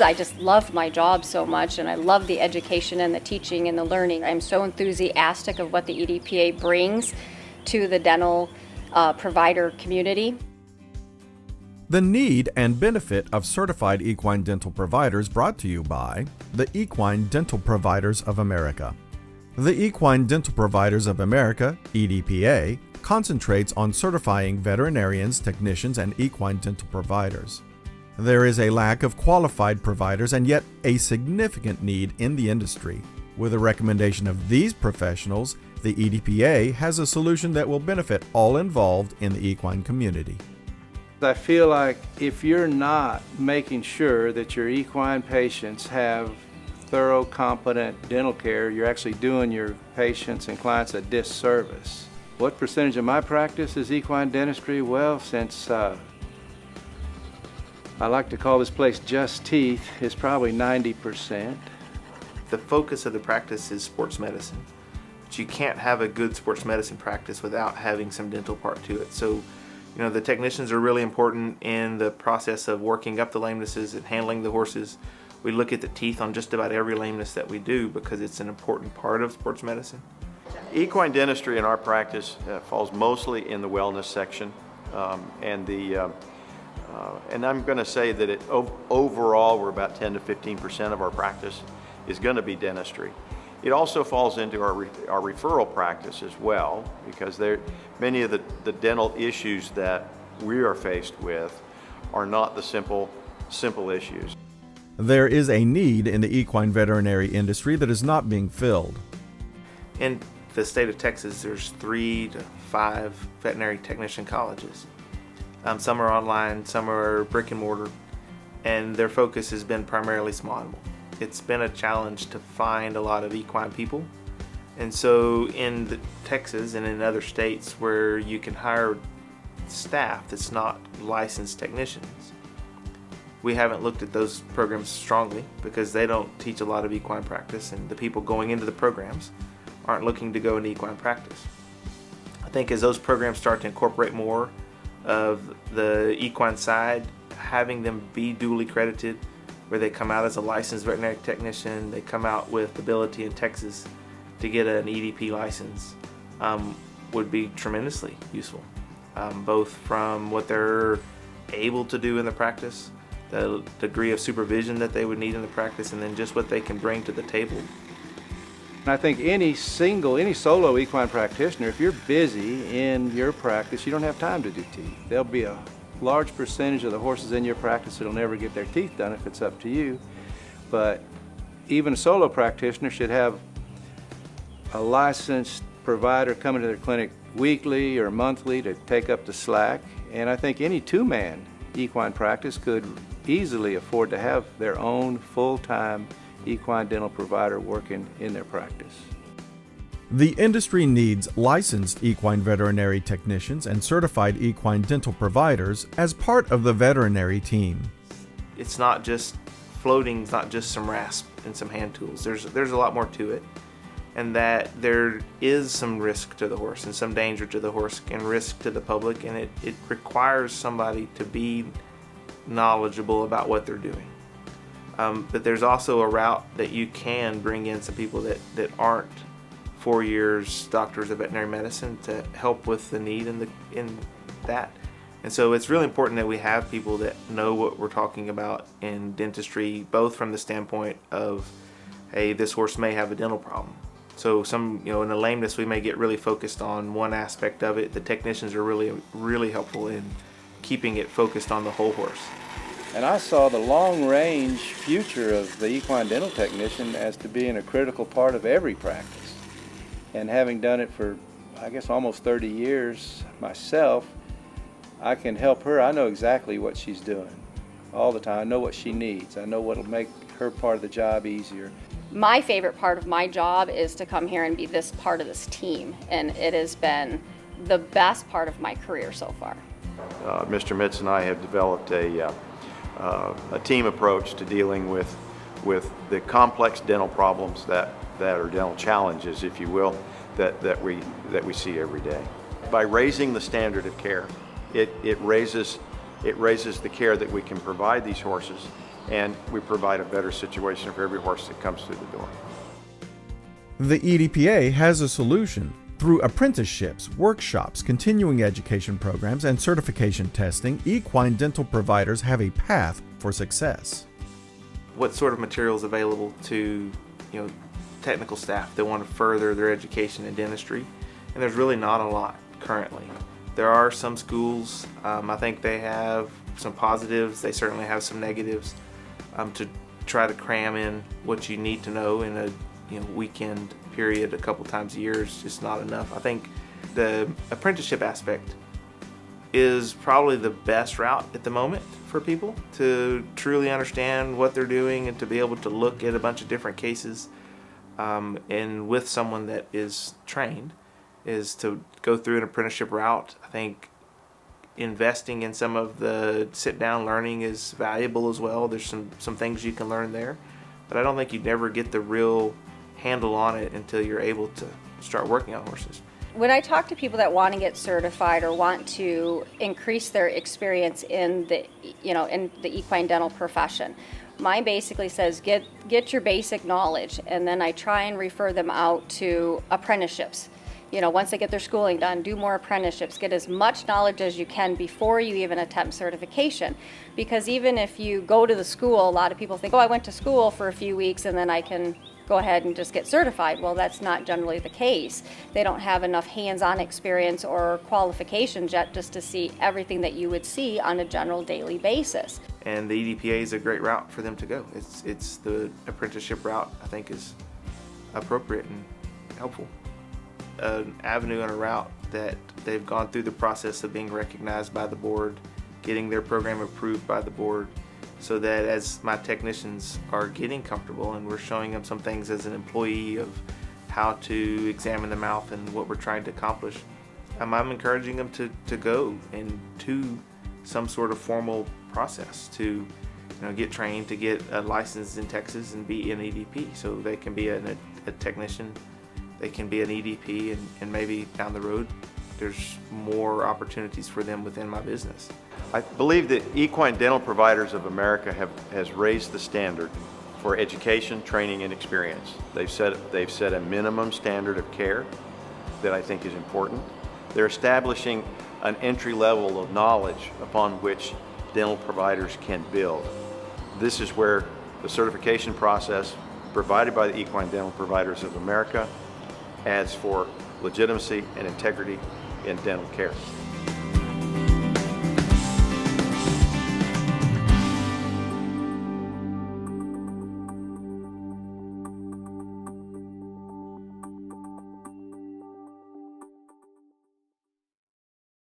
I just love my job so much, and I love the education and the teaching and the learning. I'm so enthusiastic of what the EDPA brings to the dental provider community. The need and benefit of certified equine dental providers brought to you by the Equine Dental Providers of America. The Equine Dental Providers of America, EDPA, concentrates on certifying veterinarians, technicians, and equine dental providers. There is a lack of qualified providers and yet a significant need in the industry. With a recommendation of these professionals, the EDPA has a solution that will benefit all involved in the equine community. I feel like if you're not making sure that your equine patients have thorough, competent dental care, you're actually doing your patients and clients a disservice. What percentage of my practice is equine dentistry? Well, since I like to call this place Just Teeth, it's probably 90%. The focus of the practice is sports medicine, but you can't have a good sports medicine practice without having some dental part to it. So, the technicians are really important in the process of working up the lamenesses and handling the horses. We look at the teeth on just about every lameness that we do because it's an important part of sports medicine. Equine dentistry in our practice falls mostly in the wellness section, and I'm going to say that overall we're about 10 to 15% of our practice is going to be dentistry. It also falls into our referral practice as well, because many of the dental issues that we are faced with are not the simple issues. There is a need in the equine veterinary industry that is not being filled. In the state of Texas, there's 3 to 5 veterinary technician colleges. Some are online, some are brick and mortar, and their focus has been primarily small animal. It's been a challenge to find a lot of equine people. And so in Texas and in other states where you can hire staff that's not licensed technicians, we haven't looked at those programs strongly because they don't teach a lot of equine practice, and the people going into the programs aren't looking to go into equine practice. I think as those programs start to incorporate more of the equine side, having them be duly credited, where they come out as a licensed veterinary technician, they come out with ability in Texas to get an EDP license, would be tremendously useful, both from what they're able to do in the practice, the degree of supervision that they would need in the practice, and then just what they can bring to the table. And I think any solo equine practitioner, if you're busy in your practice, you don't have time to do teeth. There'll be a large percentage of the horses in your practice that'll never get their teeth done if it's up to you. But even a solo practitioner should have a licensed provider coming to their clinic weekly or monthly to take up the slack. And I think any two-man equine practice could easily afford to have their own full-time equine dental provider working in their practice. The industry needs licensed equine veterinary technicians and certified equine dental providers as part of the veterinary team. It's not just floating, it's not just some rasp and some hand tools. There's a lot more to it, and that there is some risk to the horse and some danger to the horse and risk to the public, and it requires somebody to be knowledgeable about what they're doing. But there's also a route that you can bring in some people that aren't 4 years doctors of veterinary medicine to help with the need in that. And so it's really important that we have people that know what we're talking about in dentistry, both from the standpoint of, hey, this horse may have a dental problem. So in a lameness, we may get really focused on one aspect of it. The technicians are really, really helpful in keeping it focused on the whole horse. And I saw the long-range future of the equine dental technician as to being a critical part of every practice. And having done it for, I guess, almost 30 years myself, I can help her. I know exactly what she's doing all the time. I know what she needs. I know what will make her part of the job easier. My favorite part of my job is to come here and be this part of this team, and it has been the best part of my career so far. Mr. Mitz and I have developed a team approach to dealing with the complex dental problems that are dental challenges, if you will, that we see every day. By raising the standard of care, it raises the care that we can provide these horses, and we provide a better situation for every horse that comes through the door. The EDPA has a solution. Through apprenticeships, workshops, continuing education programs, and certification testing, equine dental providers have a path for success. What sort of materials available to technical staff that want to further their education in dentistry? And there's really not a lot currently. There are some schools, I think they have some positives, they certainly have some negatives, to try to cram in what you need to know in a weekend period a couple times a year is just not enough. I think the apprenticeship aspect is probably the best route at the moment for people to truly understand what they're doing and to be able to look at a bunch of different cases and with someone that is trained, is to go through an apprenticeship route. I think investing in some of the sit-down learning is valuable as well. There's some things you can learn there, but I don't think you'd never get the real handle on it until you're able to start working on horses. When I talk to people that want to get certified or want to increase their experience in the equine dental profession, mine basically says get your basic knowledge, and then I try and refer them out to apprenticeships. Once they get their schooling done, do more apprenticeships, get as much knowledge as you can before you even attempt certification. Because even if you go to the school, a lot of people think, oh, I went to school for a few weeks and then I can go ahead and just get certified. Well, that's not generally the case. They don't have enough hands-on experience or qualifications yet just to see everything that you would see on a general daily basis. And the EDPA is a great route for them to go. It's the apprenticeship route I think is appropriate and helpful. An avenue and a route that they've gone through the process of being recognized by the board, getting their program approved by the board, so that as my technicians are getting comfortable and we're showing them some things as an employee of how to examine the mouth and what we're trying to accomplish, I'm encouraging them to go into some sort of formal process to get trained, to get a license in Texas and be an EDP, so they can be a technician, they can be an EDP, and maybe down the road there's more opportunities for them within my business. I believe that Equine Dental Providers of America has raised the standard for education, training, and experience. They've set a minimum standard of care that I think is important. They're establishing an entry level of knowledge upon which dental providers can build. This is where the certification process provided by the Equine Dental Providers of America adds for legitimacy and integrity in dental care.